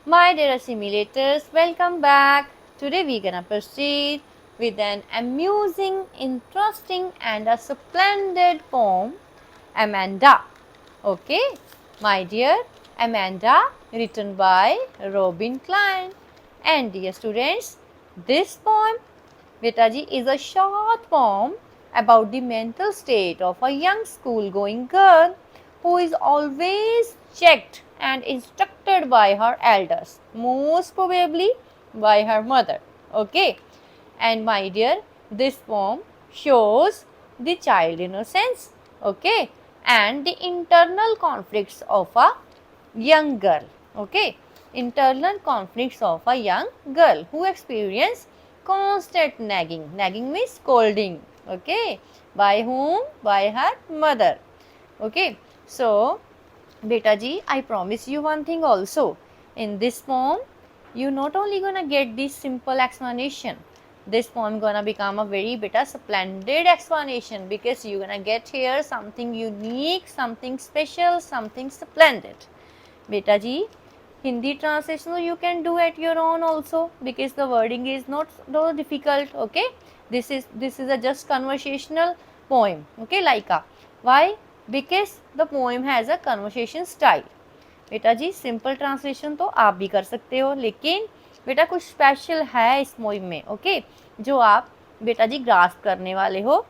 My dear assimilators, welcome back. Today we're gonna proceed with an amusing, interesting and a splendid poem, Amanda. Okay, my dear Amanda, written by Robin Klein. And dear students, this poem, Betaji, is a short poem about the mental state of a young school-going girl who is always checked and instructed by her elders, most probably by her mother. Okay, and my dear, this poem shows the child innocence, okay, and the internal conflicts of a young girl. Okay, internal conflicts of a young girl who experience constant nagging. Nagging means scolding. Okay, by whom? By her mother. Okay, so beta ji, I promise you one thing also. In this poem, you not only gonna get this simple explanation. This poem gonna become a very beta splendid explanation because you gonna get here something unique, something special, something splendid. Beta ji, Hindi translation you can do at your own also because the wording is not so difficult. Okay, this is a just conversational poem. Okay, Laika. Why? Because the poem has a conversation style. बेटा जी simple translation तो आप भी कर सकते हो, लेकिन बेटा कुछ स्पेशल है इस पोइम में, ओके, जो आप बेटा जी ग्रास्प करने वाले हो.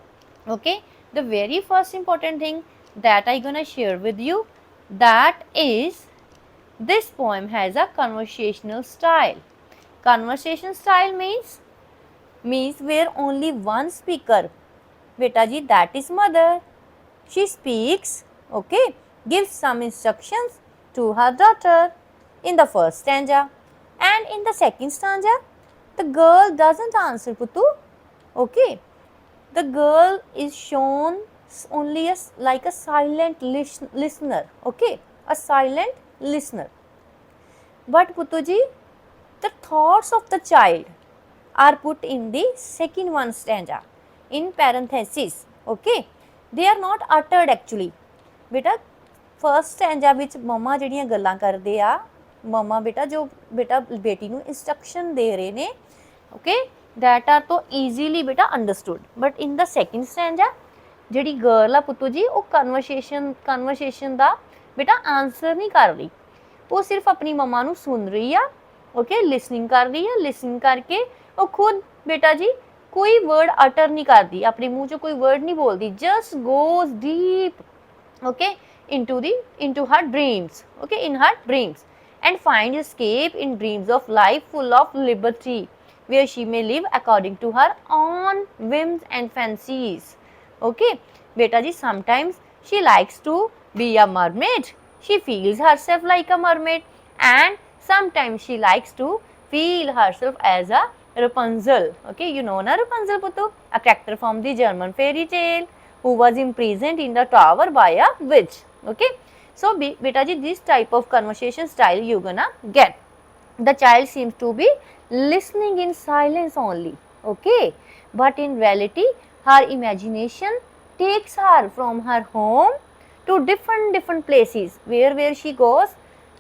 Okay, the very first important thing that I gonna share with you, that is this poem has a conversational style. Conversation style means where only one speaker, beta ji, that is mother. She speaks, okay, gives some instructions to her daughter in the first stanza, and in the second stanza the girl doesn't answer Putu. Okay, the girl is shown only as like a silent listener. Okay, a silent listener. But Putuji, the thoughts of the child are put in the second one stanza in parenthesis. Okay, they are not uttered actually. बेटा first stanza विच मम्मा जिहड़ियां गल्लां करदे आ, मम्मा बेटा जो बेटा बेटी नूं instruction दे रहे ने, ओके, दैट आर तो ईजीली बेटा understood. But in the second stanza जिहड़ी गर्ल आ पुत्तू जी, वो कन्वर्सेशन दा बेटा आंसर नहीं कर रही, वो सिर्फ अपनी मम्मा नूं सुन रही आ. ओके, लिसनिंग कर रही है, लिसनिंग करके वो खुद बेटा जी कोई वर्ड अटर नहीं करती, अपने मुंह चो कोई वर्ड नहीं बोलती, just goes deep, okay, into her dreams, okay, in her dreams, and finds escape in dreams of life full of liberty, where she may live according to her own whims and fancies. Okay, beta ji, sometimes she likes to be a mermaid. She feels herself like a mermaid, and sometimes she likes to feel herself as a Rapunzel. Okay, you know na Rapunzel Puttu, a character from the German fairy tale who was imprisoned in the tower by a witch. Okay, so beta ji, this type of conversation style you gonna get. The child seems to be listening in silence only. Okay, but in reality her imagination takes her from her home to different places, where she goes,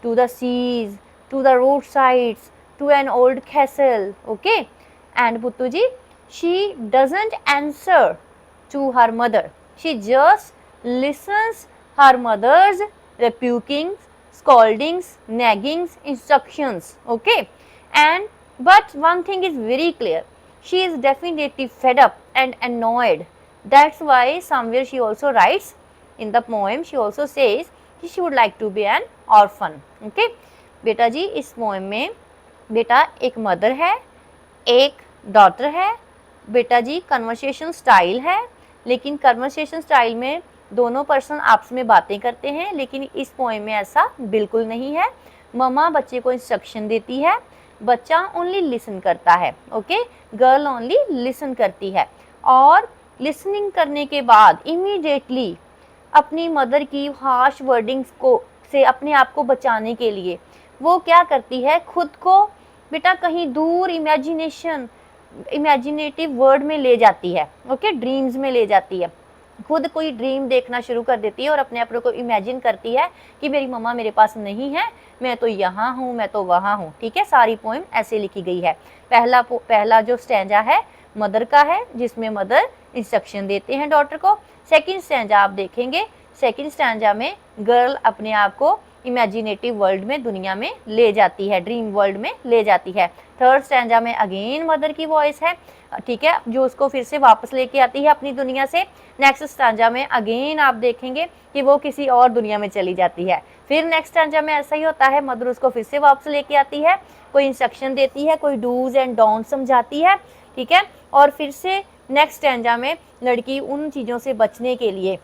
to the seas, to the roadsides, to an old castle. Okay, and Puttuji, she doesn't answer to her mother, she just listens her mother's repukings, scoldings, naggings, instructions. Okay, and but one thing is very clear, she is definitely fed up and annoyed. That's why somewhere she also writes in the poem, she also says she would like to be an orphan. Okay, बेटा जी इस poem में बेटा एक mother है, एक daughter है. बेटा जी conversation style है, लेकिन कन्वर्सेशन स्टाइल में दोनों पर्सन आपस में बातें करते हैं, लेकिन इस पोएम में ऐसा बिल्कुल नहीं है. मम्मा बच्चे को इंस्ट्रक्शन देती है, बच्चा ओनली लिसन करता है. ओके, गर्ल ओनली लिसन करती है, और लिसनिंग करने के बाद इमीडिएटली अपनी मदर की हार्श वर्डिंग्स को से अपने आप को बचाने के लिए वो क्या करती है, खुद को बेटा कहीं दूर इमेजिनेटिव वर्ल्ड में ले जाती है. ओके, ड्रीम्स में ले जाती है. खुद कोई ड्रीम देखना शुरू कर देती है और अपने आप को इमेजिन करती है कि मेरी मम्मा मेरे पास नहीं है, मैं तो यहाँ हूँ, मैं तो वहाँ हूँ। ठीक है, सारी पोइम ऐसे लिखी गई है। पहला जो स्टैंजा है मदर का है, जिसमें मदर इंस्ट्रक्शन देते हैं डॉटर को। सेकंड स्टैंजा आप देखेंगे, सेकंड स्टैंजा में गर्ल अपने आप को इमेजिनेटिव वर्ल्ड में, दुनिया में ले जाती है, ड्रीम वर्ल्ड में ले जाती है। थर्ड स्टैंजा में अगेन मदर की वॉइस है, ठीक है, जो उसको फिर से वापस लेके आती है अपनी दुनिया से। नेक्स्ट स्टैंजा में अगेन आप देखेंगे कि वो किसी और दुनिया में चली जाती है। फिर नेक्स्ट स्टैंजा में ऐसा ही होता है, मदर उसको फिर से वापस लेके आती है, कोई इंस्ट्रक्शन देती है, कोई डूज एंड डोंट समझाती है। ठीक है, और फिर से नेक्स्ट स्टैंजा में लड़की उन चीज़ों से बचने के लिए,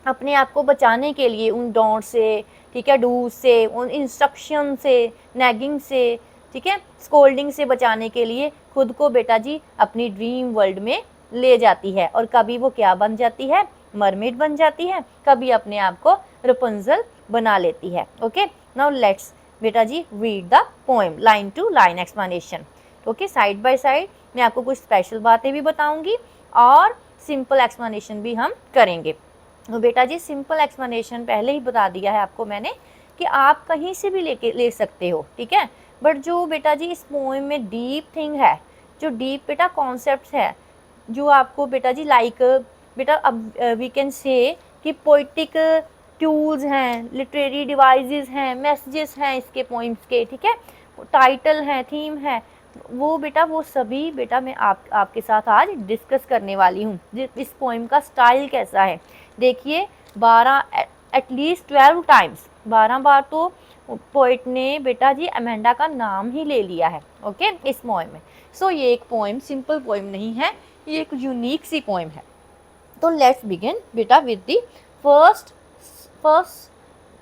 अपने आप को बचाने के लिए, उन डोंट से, ठीक है, डूज से, उन इंस्ट्रक्शन से, नैगिंग से, ठीक है, स्कोल्डिंग से बचाने के लिए खुद को बेटा जी अपनी ड्रीम वर्ल्ड में ले जाती है। और कभी वो क्या बन जाती है, मरमेड बन जाती है, कभी अपने आप को रपुंजल बना लेती है। ओके, नाउ लेट्स बेटा जी read the poem line to line explanation. Okay, side by side मैं आपको कुछ स्पेशल बातें भी बताऊंगी और सिंपल एक्सप्लेनेशन भी हम करेंगे। तो बेटा जी सिंपल एक्सप्लेनेशन पहले ही बता दिया है आपको मैंने कि आप कहीं से भी ले सकते हो। ठीक है, बट जो बेटा जी इस पोएम में डीप थिंग है, जो डीप बेटा कॉन्सेप्ट है, जो आपको बेटा जी लाइक बेटा अब वी कैन से कि पोइटिक टूल्स हैं, लिटरेरी डिवाइसेस हैं, मैसेजेस हैं इसके पोइम्स के। ठीक है, टाइटल है, थीम है, वो बेटा वो सभी बेटा मैं आपके साथ आज डिस्कस करने वाली हूँ। इस पोइम का स्टाइल कैसा है देखिए, 12 एटलीस्ट 12 टाइम्स, 12 बार तो पोइट ने बेटा जी अमेंडा का नाम ही ले लिया है। ओके, इस पोइम में। सो ये एक पोइम सिंपल पोइम नहीं है, ये एक यूनिक सी पोइम है। तो लेट्स बिगिन बेटा with the first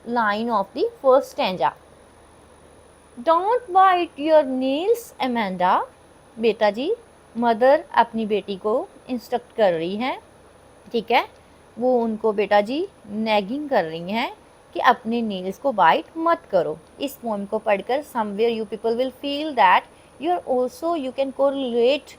line of the first stanza. Don't bite your nails, Amanda. बेटा जी मदर अपनी बेटी को इंस्ट्रक्ट कर रही हैं, ठीक है, वो उनको बेटा जी नैगिंग कर रही हैं कि अपने नेल्स को बाइट मत करो। इस पोएम को पढ़कर somewhere you people will feel that you are also, you can correlate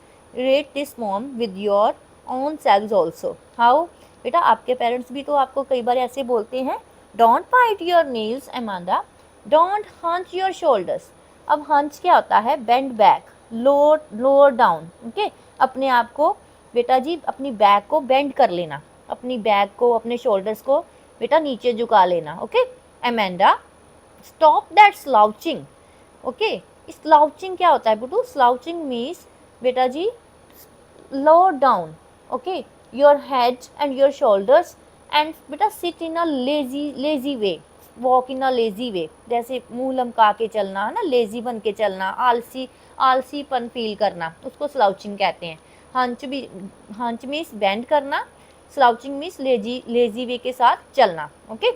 this poem with your own selves also. How बेटा, आपके पेरेंट्स भी तो आपको कई बार ऐसे बोलते हैं, don't bite your nails Amanda, don't hunch your shoulders. अब हंच क्या होता है, bend back, lower down. Okay, अपने आप को बेटा जी अपनी बैक को बेंड कर लेना, अपनी बैक को, अपने शोल्डर्स को बेटा नीचे झुका लेना। Okay, Amanda stop that slouching. Okay, slouching क्या होता है बेटू, स्लाउचिंग मीन्स बेटा जी lower down, okay, your head and your shoulders and beta sit in a lazy way, walk in a lazy way। जैसे मुंह लमका के चलना है ना, लेजी बन के चलना, आलसीपन फील करना, उसको स्लाउचिंग कहते हैं। हंच मीन्स बेंड करना, स्लाउचिंग मीन्स लेजी वे के साथ चलना। Okay,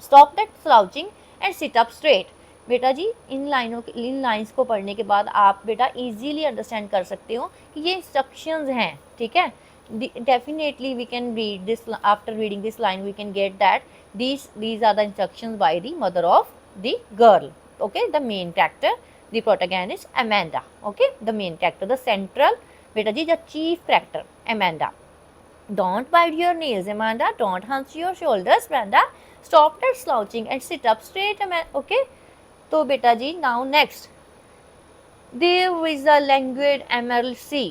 stop that slouching and sit up straight. बेटा जी इन लाइंस को पढ़ने के बाद आप बेटा इजीली अंडरस्टैंड कर सकते हो कि ये इंस्ट्रक्शंस हैं। ठीक है, definitely we can read this, after reading this line we can get that these are the instructions by the mother of the girl। okay, the main character, the protagonist Amanda। okay, the main character, the central बेटा जी the chief character Amanda। don't bite your nails Amanda, don't hunch your shoulders Amanda, stop that slouching and sit up straight Amanda। okay, तो बेटा जी now next, there is a language emerald sea.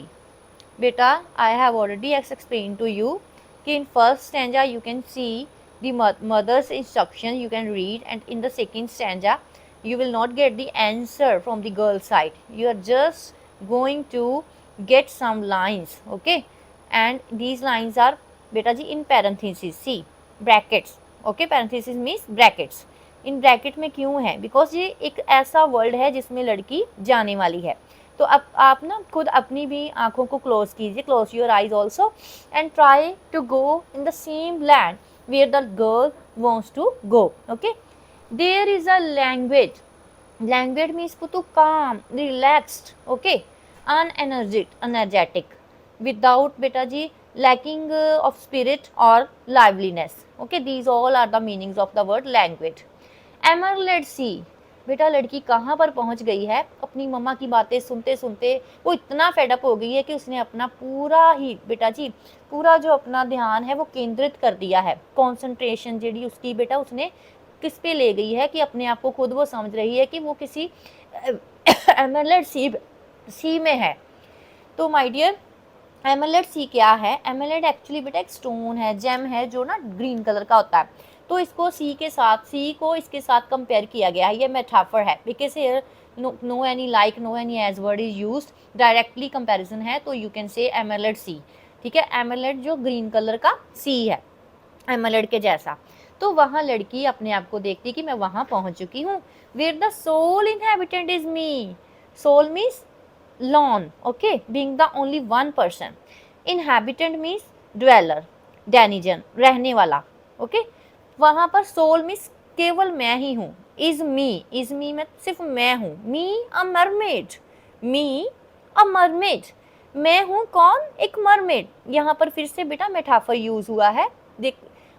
बेटा I have already explain to you कि in first stanza you can see the mothers instruction, you can read, and in the second stanza you will not get the answer from the girl side, you are just going to get some lines। okay, and these lines are beta ji in parentheses, see brackets। okay, parentheses means brackets। In bracket में क्यों है, because ये एक ऐसा world है जिसमें लड़की जाने वाली है। तो अब आप ना खुद अपनी भी आंखों को क्लोज कीजिए, close your eyes also, and try to go in the same land where the girl wants to go. Okay, there is a language, language means to calm, relaxed, okay, unenergetic, without बेटा जी lacking of spirit or liveliness। okay, these all are the meanings of the word language। emerald sea, बेटा लड़की कहाँ पर पहुँच गई है, अपनी मम्मा की बातें सुनते सुनते वो इतना फेडअप हो गई है कि उसने अपना पूरा ही बेटा जी पूरा जो अपना ध्यान है वो केंद्रित कर दिया है। कॉन्सेंट्रेशन जी उसकी बेटा उसने किस पे ले गई है कि अपने आप को खुद वो समझ रही है कि वो किसी एमएलएड सी में है। तो माय डियर, एमएलएड सी क्या है? एमएलएड एक्चुअली बेटा एक स्टोन है, जेम है, जो ना ग्रीन कलर का होता है। तो इसको सी को इसके साथ कंपेयर किया गया है, ये मेटाफर है, because here no any like no any as word is used, directly comparison है, तो you can say emerald sea. ठीक है, एमएलएड जो ग्रीन कलर का सी है, एमएलएड के जैसा। तो वहाँ लड़की अपने आप को देखती कि मैं वहाँ पहुँच चुकी हूँ। Where the sole inhabitant is me, sole means lon, okay, being the only one person. Inhabitant means dweller, denizen, रहने वाला, okay. वहाँ पर soul means केवल मैं ही हूँ, is me में सिर्फ मैं हूँ, me a mermaid, मैं हूँ कौन? एक mermaid। यहाँ पर फिर से बेटा मेटाफर यूज हुआ है, देख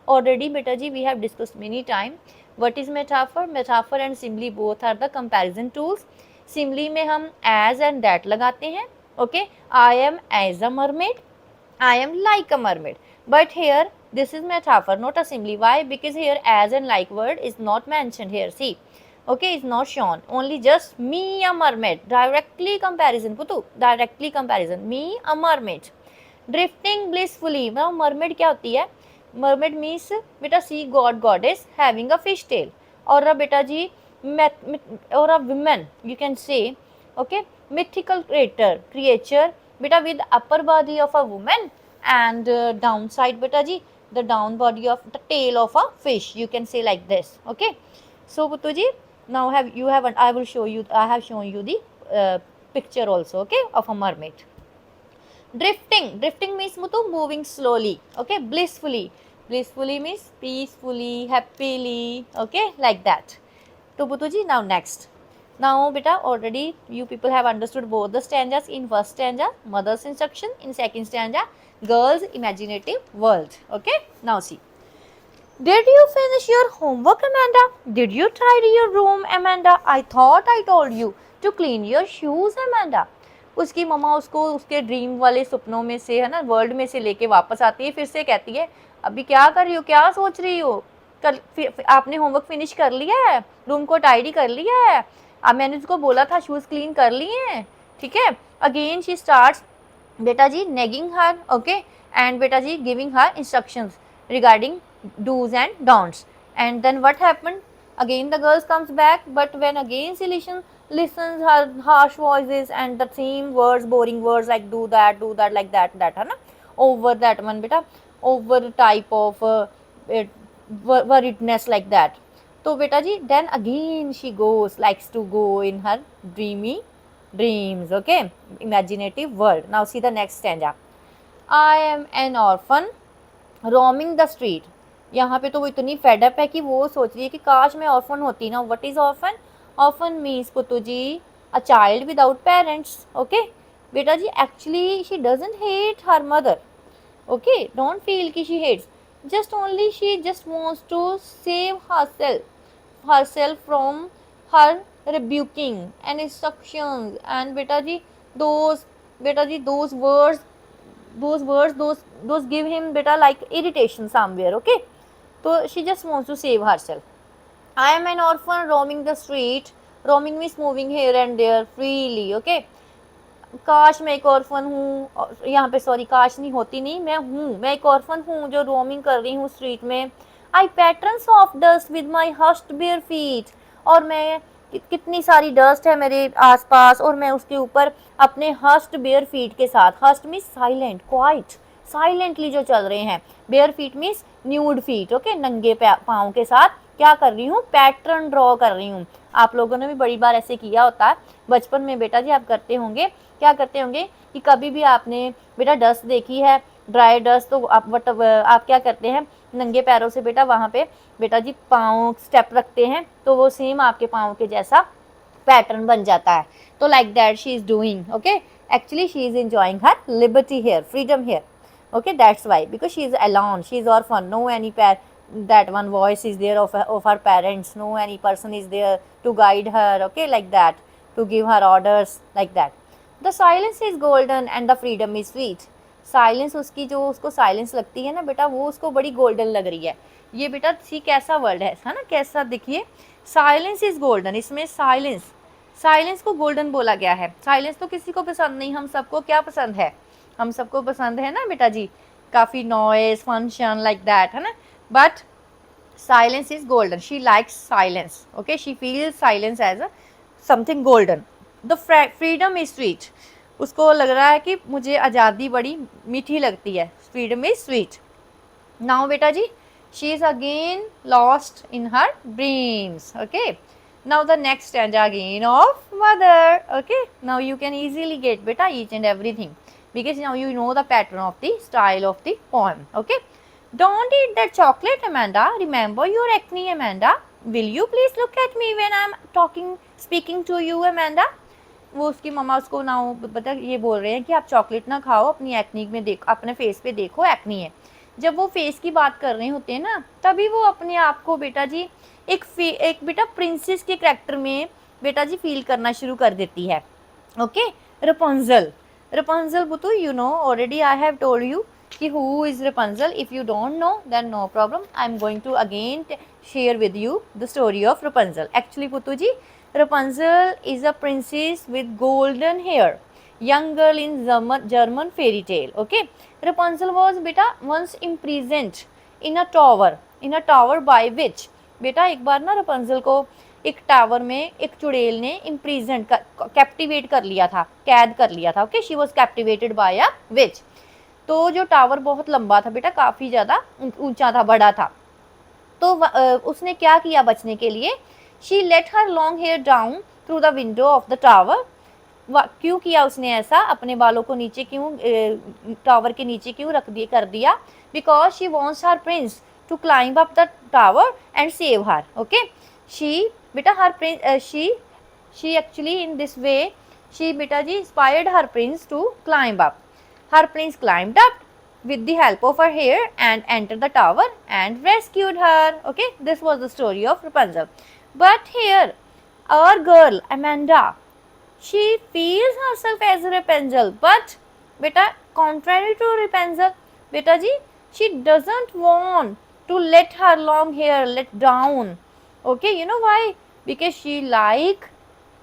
ऑलरेडी बेटा जी we have discussed many time what is metaphor. Metaphor and simile both are the comparison tools. Simile में हम एज एंड दैट लगाते हैं, okay. I am as a mermaid, I am like a mermaid, but here this is metaphor not a simile. Why? Because here as and like word is not mentioned here, see, okay, is not shown, only just me a mermaid, directly comparison puttu, directly comparison, me a mermaid, drifting blissfully। now mermaid क्या होती है? mermaid means बेटा sea god goddess having a fish tail, और बेटा जी or a woman you can say, okay, mythical creature बेटा with upper body of a woman and downside बेटा जी the down body of the tail of a fish, you can say like this, okay। so puttu ji now I will show you, I have shown you the picture also, okay, of a mermaid। drifting means mutu moving slowly, okay, blissfully means peacefully, happily, okay, like that। तो पुतु जी now next, now beta already you people have understood both the stanzas। in first stanza mother's instruction, in second stanza girl's imaginative world, okay। now see, did you finish your homework Amanda? Did you tidy your room Amanda? I thought I told you to clean your shoes Amanda। उसकी मम्मा उसको उसके dream वाले सपनों में से, है ना, world में से लेके वापस आती है, फिर से कहती है अभी क्या कर रही हो, क्या सोच रही हो, कल आपने होमवर्क फिनिश कर लिया है, रूम को टाइडी कर लिया है, अब मैंने उसको बोला था शूज़ क्लीन कर लिए हैं, ठीक है। अगेन शी स्टार्ट्स बेटा जी नेगिंग हर, ओके, एंड बेटा जी giving her instructions regarding do's and don'ts, and then what happened? Again the girls comes back, but when again she listens her harsh voices and the same words, boring words like do that like that है ना, over that one beta, over type of worriedness like that। तो बेटा जी then again she likes to go in her dreams, okay, imaginative world। now see the next stanza, I am an orphan roaming the street। यहाँ पे तो वो इतनी fed up है कि वो सोच रही है कि काश मैं ऑर्फन होती ना। What is orphan? Orphan means पुतु जी a child without parents, okay. बेटा जी actually she doesn't hate her mother, okay, don't feel कि she hates, just only she just wants to save herself from her rebuking and instructions, and बेटा जी those words those give him beta like irritation somewhere, okay। so she just wants to save herself। I am an orphan roaming the street, roaming means moving here and there freely, okay। काश मैं एक orphan हूँ, यहाँ पे sorry काश नहीं होती, नहीं, मैं एक ऑर्फन हूँ जो रोमिंग कर रही हूँ स्ट्रीट में। I pattern of dust with my hushed bare feet, और मैं कितनी सारी डस्ट है मेरे आसपास और मैं उसके ऊपर अपने हस्ड बेयर फीट के साथ, हस्ड मीन्स साइलेंट, क्वाइट, साइलेंटली जो चल रहे हैं, bare feet means nude feet, okay, नंगे पाँव के साथ क्या कर रही हूँ? पैटर्न ड्रॉ कर रही हूँ। आप लोगों ने भी बड़ी बार ऐसे किया होता है बचपन में बेटा जी, आप करते होंगे, क्या करते होंगे कि कभी भी आपने बेटा डस्ट देखी है, ड्राई डस्ट, तो आप क्या करते हैं, नंगे पैरों से बेटा वहाँ पे बेटा जी पाँव स्टेप रखते हैं, तो वो सेम आपके पाँव के जैसा पैटर्न बन जाता है। तो like that she is doing, okay, actually she is enjoying her liberty here, freedom here, okay, that's why, because she is alone, she is orphan, no any that one voice is there of her parents, no any person is there to guide her, okay, like that, to give her orders, like that. The silence is golden and the freedom is sweet. Silence उसकी जो उसको silence लगती है ना बेटा, वो उसको बड़ी गोल्डन लग रही है। ये बेटा सी कैसा वर्ड है ना, कैसा देखिए, साइलेंस इज गोल्डन, इसमें साइलेंस, साइलेंस को गोल्डन बोला गया है। साइलेंस तो किसी को पसंद नहीं, हम सबको क्या पसंद है, हम सबको पसंद है ना बेटा जी, काफ़ी नॉइस फंक्शन लाइक दैट, है ना, but silence is golden, she likes silence, okay, she feels silence as a something golden. The freedom is sweet, उसको लग रहा है कि मुझे आज़ादी बड़ी मीठी लगती है, freedom is sweet. Now बेटा जी, she is again lost in her dreams, okay. Now the next stanza again of mother, okay. Now you can easily get beta each and everything because now you know the pattern of the style of the poem, okay. Don't eat that chocolate, Amanda. Remember your acne, Amanda. Will you please look at me when I'm speaking to you, Amanda? वो उसकी मम्मा उसको ना बता ये बोल रहे हैं कि आप चॉकलेट ना खाओ, अपनी एक्नी में देखो, अपने फेस पे देखो एक्नी है। जब वो फेस की बात कर रहे होते हैं ना, तभी वो अपने आप को बेटा जी एक बेटा प्रिंसेस के कैरेक्टर में बेटा जी फील करना शुरू कर देती है, ओके। रपुंजल, रपुंजल बुतू you know already, I have told you कि who is Rapunzel. If you don't know then no problem, I am going to again share with you the story of Rapunzel. Actually Puttu ji, Rapunzel is a princess with golden hair, young girl in German fairy tale, okay. Rapunzel was beta once imprisoned in a tower by which, बेटा एक बार ना Rapunzel को एक tower में एक चुड़ैल ने imprison captivate कर लिया था, कैद कर लिया था, okay. She was captivated by a witch. तो जो टावर बहुत लंबा था बेटा, काफ़ी ज़्यादा ऊंचा था, बड़ा था। तो उसने क्या किया बचने के लिए, she let her long hair down through the window of the tower. क्यों किया उसने ऐसा, अपने बालों को नीचे क्यों, टावर के नीचे क्यों कर दिया, because she wants her prince to climb up the tower and save her, okay. She बेटा her prince she actually in this way she बेटा जी inspired her prince to climb up. Her prince climbed up with the help of her hair and entered the tower and rescued her. Okay, this was the story of Rapunzel. But here, our girl Amanda, she feels herself as Rapunzel, but beta contrary to Rapunzel, beta ji, she doesn't want to let her long hair let down. Okay, you know why? Because she like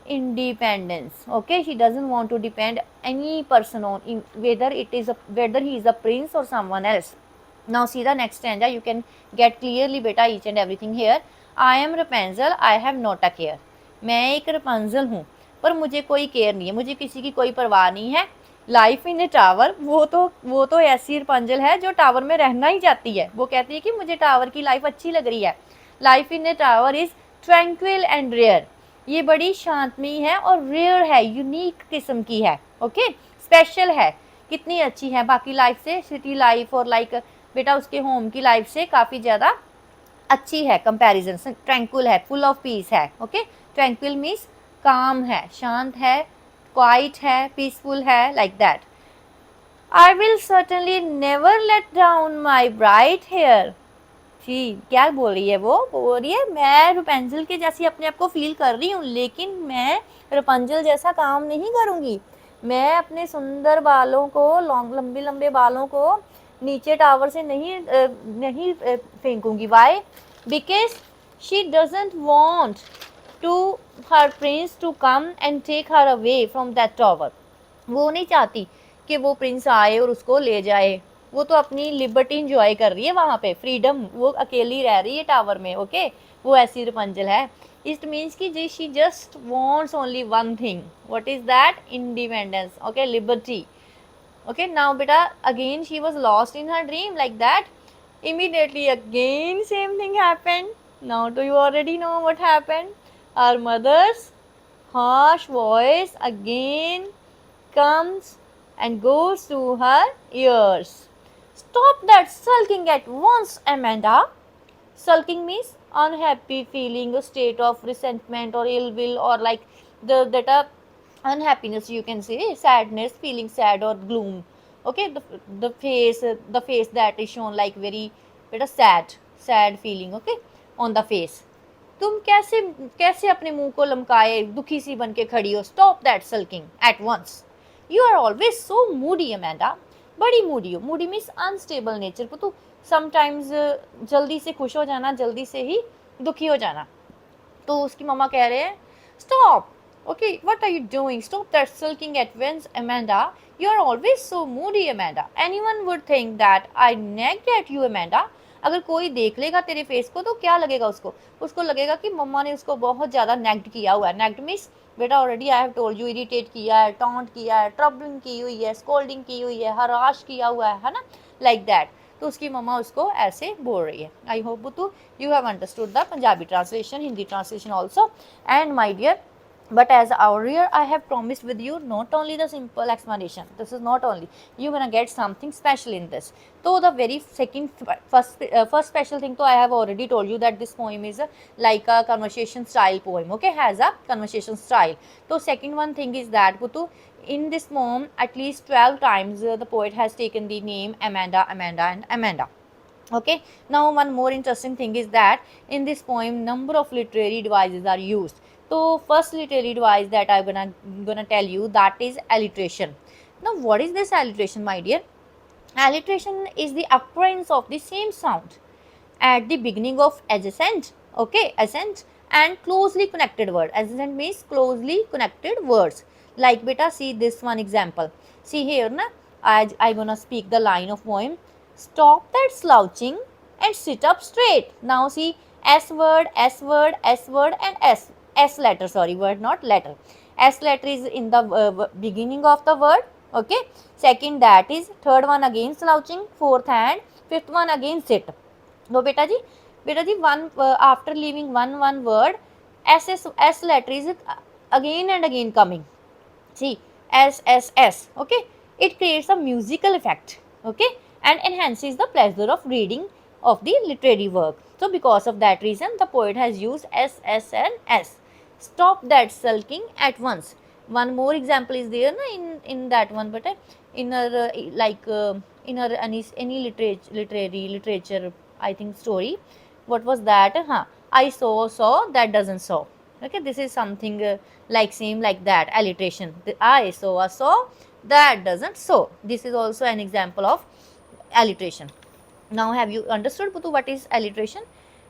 independence, okay. She doesn't want to depend any person on whether he is a prince or someone else. Now see the next stanza, you can get clearly beta each and everything here. I am Rapunzel, I have not a care. मैं एक Rapunzel हूँ पर मुझे कोई care नहीं है, मुझे किसी की कोई परवाह नहीं है। लाइफ इन ए टावर, वो तो ऐसी रपुंजल है जो टावर में रहना ही चाहती है, वो कहती है कि मुझे टावर की लाइफ अच्छी लग रही है। Life in a tower is tranquil and rare, ये बड़ी शांतमयी है और रेयर है, यूनिक किस्म की है, ओके, स्पेशल है। कितनी अच्छी है बाकी लाइफ से, सिटी लाइफ और लाइक बेटा उसके होम की लाइफ से काफ़ी ज़्यादा अच्छी है कंपैरिजन। ट्रैंक्विल है, फुल ऑफ पीस है, ओके। ट्रैंक्विल मीन्स काम है, शांत है, क्वाइट है, पीसफुल है, like that. I will certainly never let down my bright hair. जी क्या बोल रही है वो बोल रही है मैं रपुंजल के जैसी अपने आप को फील कर रही हूँ, लेकिन मैं रपुंजल जैसा काम नहीं करूँगी। मैं अपने सुंदर बालों को, लंबे लंबे बालों को नीचे टावर से नहीं फेंकूंगी। Why? Because she doesn't want to her prince to come and take her away from that tower. वो नहीं चाहती कि वो प्रिंस आए और उसको ले जाए, वो तो अपनी लिबर्टी इंजॉय कर रही है वहाँ पे, फ्रीडम, वो अकेली रह रही है टावर में, ओके। वो ऐसी रपुंजल है। इट मीन्स कि जी she just wants only one thing, what is that? Independence, okay, liberty, okay. Now बेटा again she was lost in her dream like that. Immediately again same thing happened. Now do you already know what happened? Our mothers harsh voice again comes and goes to her ears. Stop that sulking at once, Amanda. Sulking means unhappy feeling, a state of resentment or ill will, or like that unhappiness, you can say sadness, feeling sad or gloom. Okay, the face that is shown like very sad. Sad feeling, okay, on the face. तुम कैसे कैसे अपने मुंह को लमकाए दुखी सी बन के खड़ी हो? Stop that sulking at once. You are always so moody Amanda. बड़ी मूडी हो। मूडी मीन्स अनस्टेबल नेचर को, तो समटाइम्स जल्दी से खुश हो जाना, जल्दी से ही दुखी हो जाना। तो उसकी मम्मा कह रहे हैं stop, okay, what are you doing, stop that sulking at once Amanda, you are always so moody Amanda, anyone would think that I nagged at you Amanda. अगर कोई देख लेगा तेरे फेस को तो क्या लगेगा उसको? उसको लगेगा कि मम्मा ने उसको बहुत ज़्यादा नेग्ड किया हुआ है। नेग्ड मीन्स बेटा already I have told you, irritate किया है, टॉन्ट किया है, ट्रबलिंग की हुई है, स्कोल्डिंग की हुई है, हराश किया हुआ है ना, लाइक दैट। तो उसकी मम्मा उसको ऐसे बोल रही है। आई होप बुतू you have understood the Punjabi translation, Hindi translation also. And my dear, but as earlier I have promised with you, not only the simple explanation, this is not only, you're gonna get something special in this. So the very first special thing, so I have already told you that this poem is like a conversation style poem, okay, has a conversation style. So second one thing is that Putu, in this poem at least 12 times the poet has taken the name Amanda, Amanda and Amanda. Okay, now one more interesting thing is that in this poem number of literary devices are used. So first literary device that I'm gonna tell you, that is alliteration. Now what is this alliteration, my dear? Alliteration is the occurrence of the same sound at the beginning of adjacent, okay, accent and closely connected word. Adjacent means closely connected words. Like beta, see this one example. See here na, I gonna speak the line of poem. Stop that slouching and sit up straight. Now see S word, S word, S word and S letter, sorry, word not letter. S letter is in the beginning of the word, okay. Second, that is third one again slouching, fourth and fifth one again sit. No beta ji one after leaving one word, S letter is again and again coming. See S, okay. It creates a musical effect, okay, and enhances the pleasure of reading of the literary work. So because of that reason the poet has used S and S. Stop that sulking at once. One more example is there na in that one, but in a in any literature I think story. What was that? I saw that doesn't saw. Okay, this is something like same like that alliteration. I saw that doesn't so. This is also an example of alliteration. Now have you understood, Putu, what is alliteration?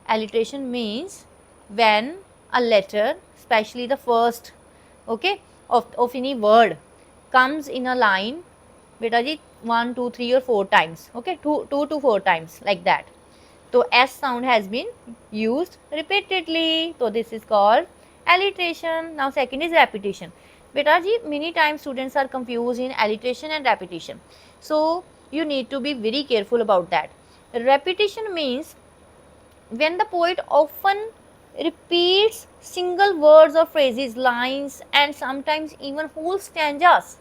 Alliteration means when a letter, especially the first, okay, of any word comes in a line, beta ji 1, 2, 3 or 4 times, okay, 2 to 4 times like that. So S sound has been used repeatedly. So this is called alliteration. Now second is repetition. Beta ji, many times students are confused in alliteration and repetition. So you need to be very careful about that. Repetition means when the poet often repeats single words or phrases, lines and sometimes even whole stanzas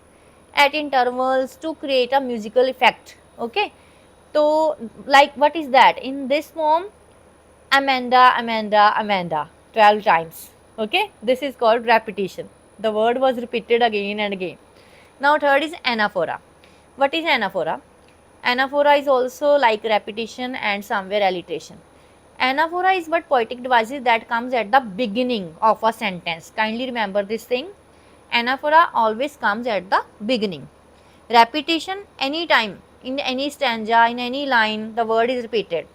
at intervals to create a musical effect, okay. So like what is that? In this form, Amanda, Amanda, Amanda 12 times, okay. This is called repetition. The word was repeated again and again. Now third is anaphora. What is anaphora? Anaphora is also like repetition and somewhere alliteration. Anaphora is what poetic devices that comes at the beginning of a sentence. Kindly remember this thing. Anaphora always comes at the beginning. Repetition, anytime in any stanza, in any line, the word is repeated.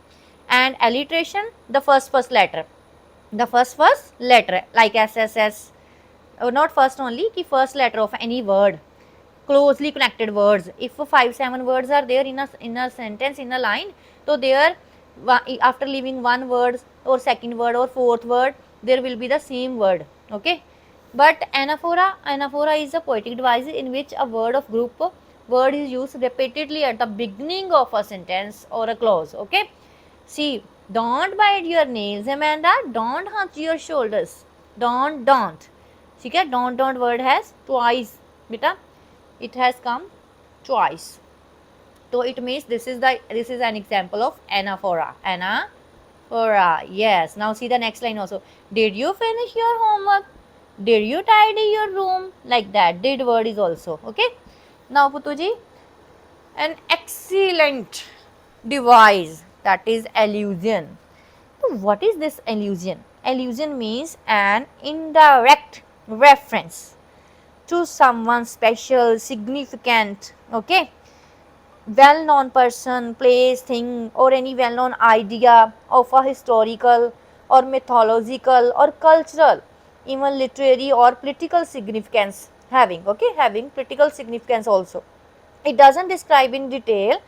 And alliteration, the first letter. The first letter like SSS, or not first only, ki first letter of any word. Closely connected words. If 5-7 words are there in a sentence, in a line, so there after leaving one word or second word or fourth word, there will be the same word, okay. But anaphora is a poetic device in which a word of group word is used repeatedly at the beginning of a sentence or a clause, okay. See, don't bite your nails, Amanda, don't hunch your shoulders, don't. See, don't word has twice, beta, it has come twice. So it means this is an example of anaphora. Anaphora, yes. Now see the next line also. Did you finish your homework? Did you tidy your room? Like that. Did word is also, okay. Now Putuji, an excellent device, that is allusion. So what is this allusion? Allusion means an indirect reference to someone special, significant, okay, well known person, place, thing, or any well known idea of a historical or mythological or cultural, even literary or political significance having, okay, having political significance also. It doesn't describe in detail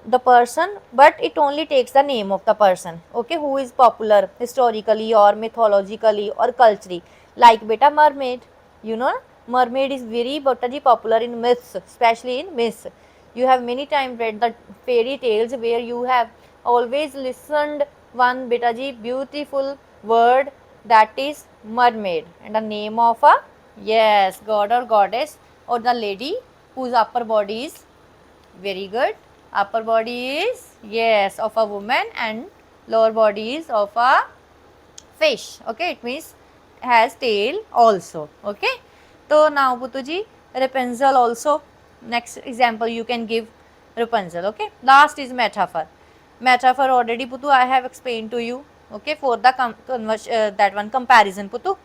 the person, but it only takes the name of the person, okay, who is popular historically or mythologically or culturally. Like beta mermaid, you know, mermaid is very beta ji popular in myths, especially in myths. You have many times read the fairy tales where you have always listened one beta ji beautiful word, that is mermaid, and the name of a, yes, god or goddess or the lady whose upper body is, very good, upper body is, yes, of a woman and lower body is of a fish, okay, it means has tail also, okay. So now Putu ji, Rapunzel also, next example you can give Rapunzel, okay. Last is metaphor. Metaphor already Putu I have explained to you, okay, for the that one comparison Putu,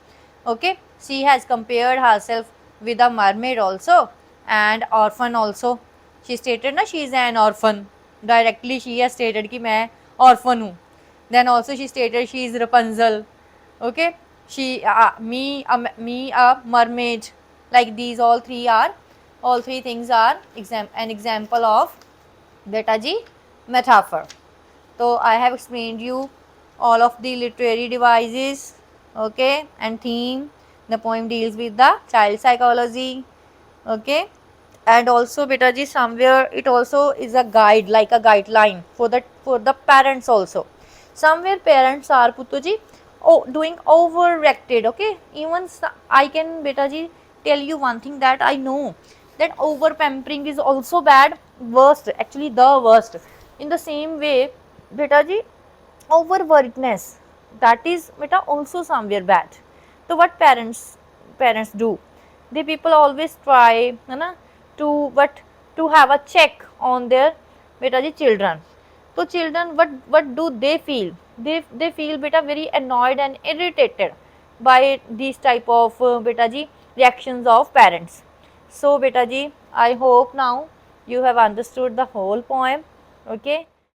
okay. She has compared herself with a mermaid also and orphan also. She stated na she is an orphan, directly she has stated कि मैं orphan हूँ. Then also she stated she is Rapunzel, okay. She me a mermaid, like these all three things are an example of beta ji metaphor. So I have explained you all of the literary devices, okay, and theme. The poem deals with the child psychology, okay, and also beta ji somewhere it also is a guide, like a guideline for the parents also. Somewhere parents are Puttu ji doing overreacted, okay. Even I can beta ji tell you one thing that I know, that over pampering is also bad, worst, actually the worst. In the same way beta ji overworkedness, that is beta also somewhere bad. So what parents do, the people always try है ना to what to have a check on their beta ji children. So children what do they feel, they feel beta very annoyed and irritated by these type of beta ji reactions of parents. So beta ji I hope now you have understood the whole poem, okay.